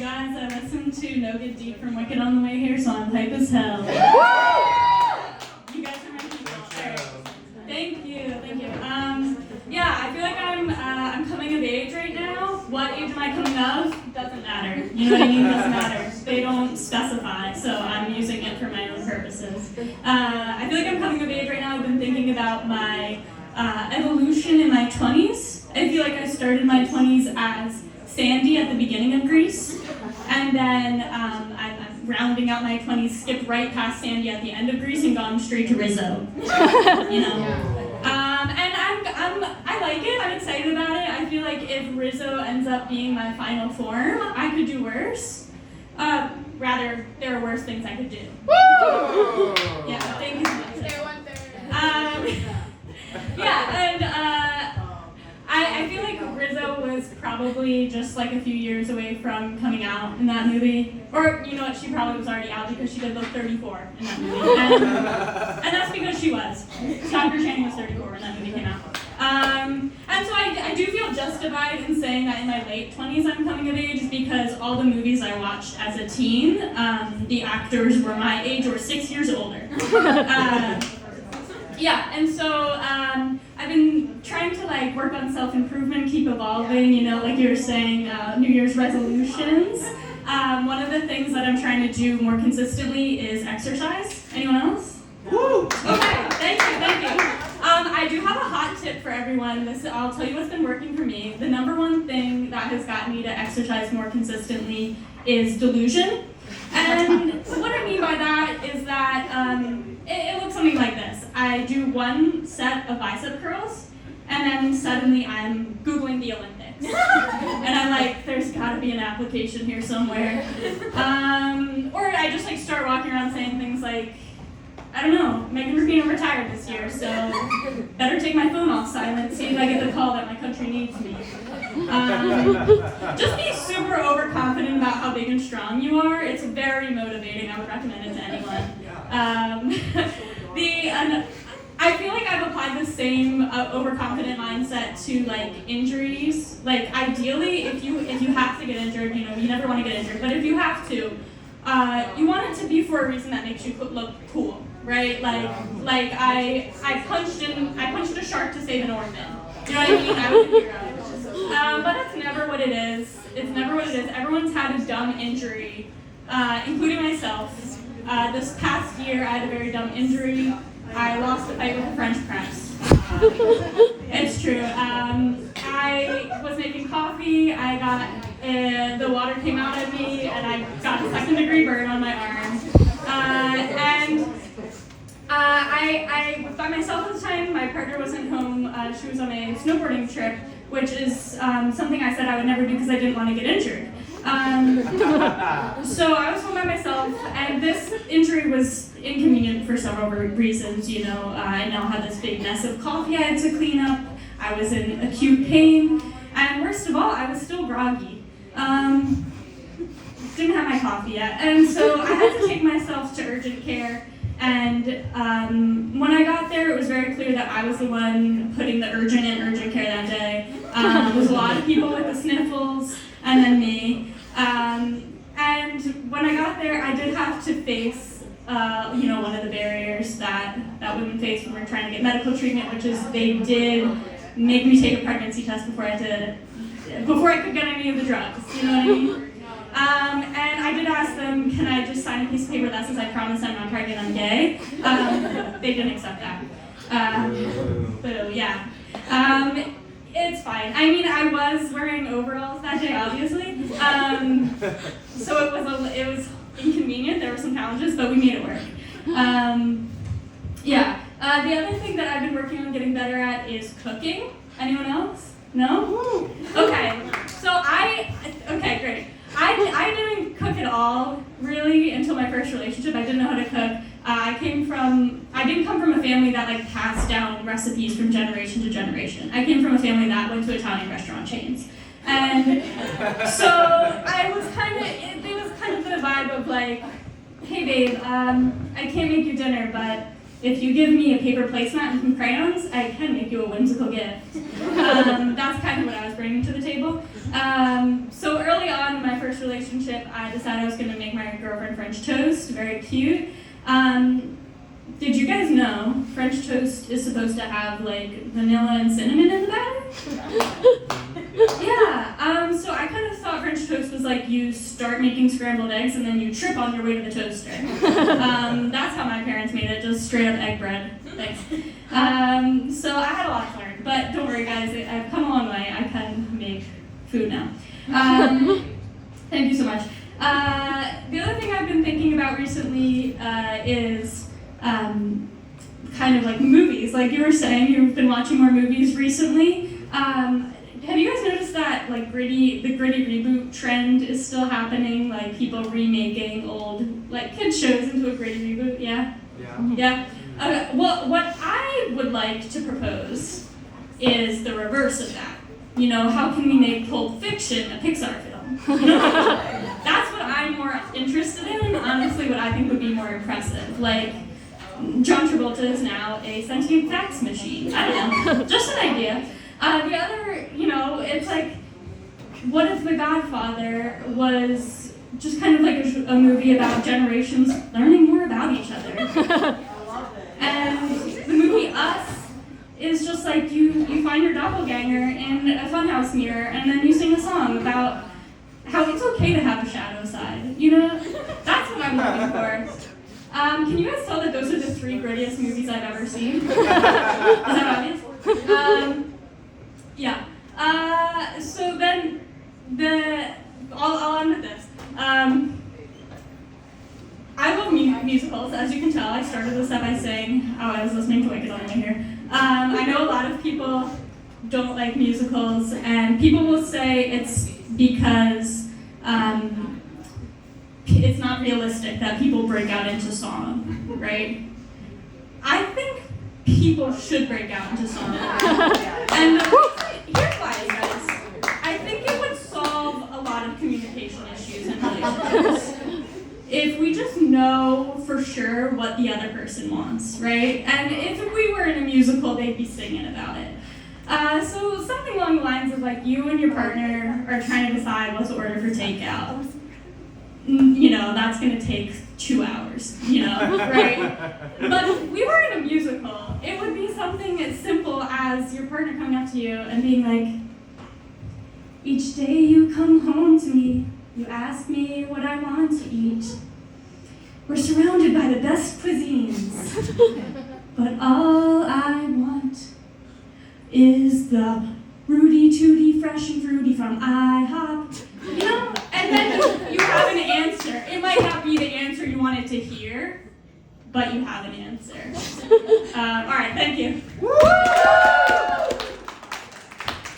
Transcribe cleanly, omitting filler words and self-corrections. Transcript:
guys. I listened to No Get Deep from Wicked on the way here, so I'm hype as hell. You guys are my people. Thank you. Yeah, I feel like I'm coming of age right now. What age am I coming of? Doesn't matter. You know what I mean? Doesn't matter. They don't specify, so I'm using it for my own purposes. I feel like I'm coming of age right now. I've been thinking about my evolution in my 20s. I feel like I started my 20s as Sandy at the beginning of Grease, and then I'm rounding out my 20s, skipped right past Sandy at the end of Grease and gone straight to Rizzo. You know, and I like it. I'm excited about it. I feel like if Rizzo ends up being my final form, I could do worse. Rather, there are worse things I could do. Woo! Yeah, thank you so much. I feel like Rizzo was probably just like a few years away from coming out in that movie. Or, you know what, she probably was already out because she did look 34 in that movie. And that's because she was. Dr. Channing was 34 when that movie came out. And so I do feel justified in saying that in my late 20s I'm coming of age because all the movies I watched as a teen, the actors were my age or 6 years older. Yeah, and so I've been trying to like work on self-improvement, keep evolving, you know, like you were saying, New Year's resolutions. One of the things that I'm trying to do more consistently is exercise. Anyone else? Woo! Okay, thank you. I do have a hot tip for everyone. I'll tell you what's been working for me. The number one thing that has gotten me to exercise more consistently is delusion. And what I mean by that is that it looks something like this. I do one set of bicep curls, and then suddenly I'm Googling the Olympics. And I'm like, there's gotta be an application here somewhere. Or I just like start walking around saying things like, I don't know, Megan Rapinoe retired this year, so better take my phone off silent, see if I get the call that my country needs me. Just be super overconfident about how big and strong you are. It's very motivating. I would recommend it to anyone. I feel like I've applied the same overconfident mindset to like injuries. Like ideally, if you have to get injured, you know, you never want to get injured, but if you have to, you want it to be for a reason that makes you look cool, right? Like I punched a shark to save an orphan. You know what I mean? I was a hero. But that's never what it is. It's never what it is. Everyone's had a dumb injury, including myself. This past year, I had a very dumb injury. I lost a fight with a French press. It's true. I was making coffee. I got the water came out of me, and I got a 2nd-degree burn on my arm. I was by myself at the time. My partner wasn't home. She was on a snowboarding trip, which is something I said I would never do because I didn't want to get injured. So I was home by myself, and this injury was inconvenient for several reasons. You know, I now had this big mess of coffee I had to clean up. I was in acute pain, and worst of all, I was still groggy. Didn't have my coffee yet, and so I had to take myself to urgent care. And when I got there, it was very clear that I was the one putting the urgent in urgent care that day. There was a lot of people with the sniffles, and then me. And when I got there, I did have to face, you know, one of the barriers that women face when we're trying to get medical treatment, which is they did make me take a pregnancy test before I could get any of the drugs. You know what I mean? And I did ask them, can I just sign a piece of paper that says I promise I'm not pregnant, I'm gay? They didn't accept that. But yeah. It's fine. I mean, I was wearing overalls that day, obviously. So it was inconvenient. There were some challenges, but we made it work. Yeah. The other thing that I've been working on getting better at is cooking. Anyone else? No? Okay. So okay, great. I didn't cook at all, really, until my first relationship. I didn't know how to cook. I didn't come from a family that like passed down recipes from generation to generation. I came from a family that went to Italian restaurant chains. And so it was kind of the vibe of like, hey babe, I can't make you dinner, but if you give me a paper placemat and some crayons, I can make you a whimsical gift. That's kind of what I was bringing to the table. So early on in my first relationship, relationship, I decided I was going to make my girlfriend French toast. Very cute. Did you guys know French toast is supposed to have like vanilla and cinnamon in the batter? Yeah. So I kind of thought French toast was like you start making scrambled eggs and then you trip on your way to the toaster. That's how my parents made it, just straight up egg bread. Thanks. So I had a lot to learn, but don't worry, guys. I've come a long way. I can make food now. Thank you so much. The other thing I've been thinking about recently is kind of like movies. Like you were saying, you've been watching more movies recently. Have you guys noticed that like the gritty reboot trend is still happening? Like people remaking old like kids shows into a gritty reboot? Yeah. Yeah. Okay. Well, what I would like to propose is the reverse of that. You know, how can we make Pulp Fiction a Pixar film? You know? That's what I'm more interested in. Honestly, what I think would be more impressive. Like, John Travolta is now a sentient fax machine. I don't know, just an idea. The other, you know, it's like, what if The Godfather was just kind of like a movie about generations learning more about each other? And the movie Us is just like you find your doppelganger in a funhouse mirror and then you sing a song about how it's okay to have a shadow side. You know, that's what I'm looking for. Can you guys tell that those are the 3 grittiest movies I've ever seen? Is that obvious? Yeah. So then I'll end with this. I love musicals, as you can tell. I started this up by saying, I was listening to Wicked on the way here. I know a lot of people don't like musicals, and people will say it's because it's not realistic that people break out into song, right? I think people should break out into song. And here's why, guys. I think it would solve a lot of communication issues in relationships if we just know for sure what the other person wants, right? And if we were in a musical, they'd be singing about it. So something along the lines of like you and your partner are trying to decide what to order for takeout. You know, that's gonna take 2 hours, you know, right? But if we were in a musical, it would be something as simple as your partner coming up to you and being like, each day you come home to me, you ask me what I want to eat. We're surrounded by the best cuisines, but all I want is the Rudy Tooty Fresh and Fruity from IHOP. You know? And then you have an answer. It might not be the answer you wanted to hear, but you have an answer. All right, thank you.